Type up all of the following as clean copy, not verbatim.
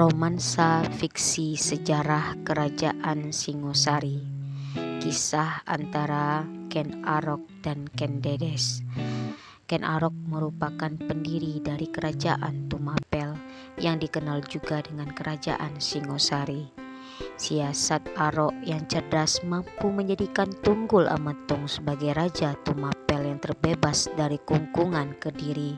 Romansa fiksi sejarah Kerajaan Singosari. Kisah antara Ken Arok dan Ken Dedes. Ken Arok merupakan pendiri dari Kerajaan Tumapel yang dikenal juga dengan Kerajaan Singosari. Siasat Arok yang cerdas mampu menjadikan Tunggul Ametung sebagai Raja Tumapel yang terbebas dari kungkungan Kediri.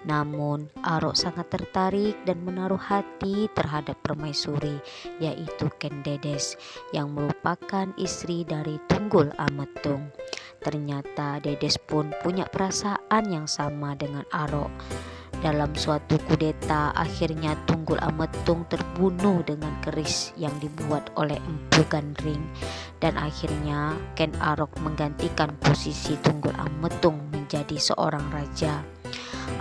Namun Arok sangat tertarik dan menaruh hati terhadap permaisuri, yaitu Ken Dedes yang merupakan istri dari Tunggul Ametung. Ternyata Dedes pun punya perasaan yang sama dengan Arok. Dalam suatu kudeta, akhirnya Tunggul Ametung terbunuh dengan keris yang dibuat oleh Empu Gandring, dan akhirnya Ken Arok menggantikan posisi Tunggul Ametung menjadi seorang raja.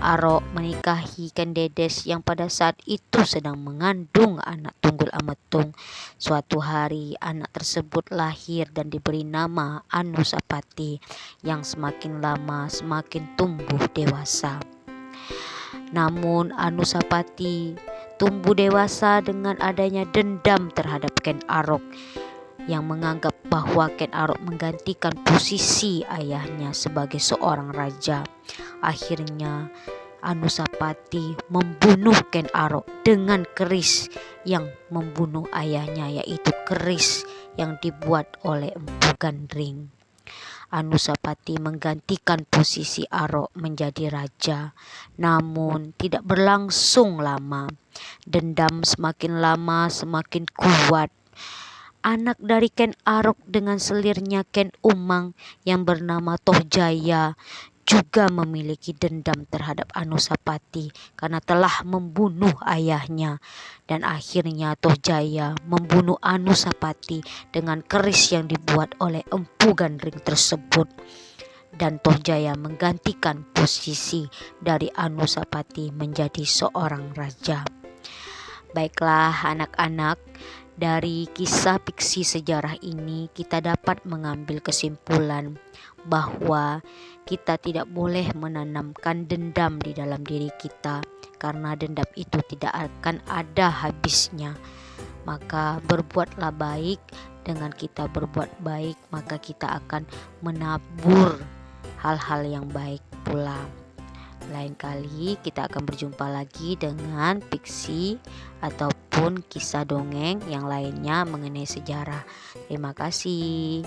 Arok menikahi Ken Dedes yang pada saat itu sedang mengandung anak Tunggul Ametung. Suatu hari anak tersebut lahir dan diberi nama Anusapati yang semakin lama semakin tumbuh dewasa. Namun Anusapati tumbuh dewasa dengan adanya dendam terhadap Ken Arok yang menganggap bahwa Ken Arok menggantikan posisi ayahnya sebagai seorang raja. Akhirnya Anusapati membunuh Ken Arok dengan keris yang membunuh ayahnya, yaitu keris yang dibuat oleh Empu Gandring. Anusapati menggantikan posisi Arok menjadi raja, namun tidak berlangsung lama. Dendam semakin lama semakin kuat. Anak dari Ken Arok dengan selirnya Ken Umang yang bernama Tohjaya juga memiliki dendam terhadap Anusapati karena telah membunuh ayahnya, dan akhirnya Tohjaya membunuh Anusapati dengan keris yang dibuat oleh Empu Gandring tersebut, dan Tohjaya menggantikan posisi dari Anusapati menjadi seorang raja. Baiklah anak-anak, dari kisah fiksi sejarah ini kita dapat mengambil kesimpulan bahwa kita tidak boleh menanamkan dendam di dalam diri kita, karena dendam itu tidak akan ada habisnya. Maka berbuatlah baik. Dengan kita berbuat baik, maka kita akan menabur hal-hal yang baik pula. Lain kali kita akan berjumpa lagi dengan fiksi ataupun kisah dongeng yang lainnya mengenai sejarah. Terima kasih.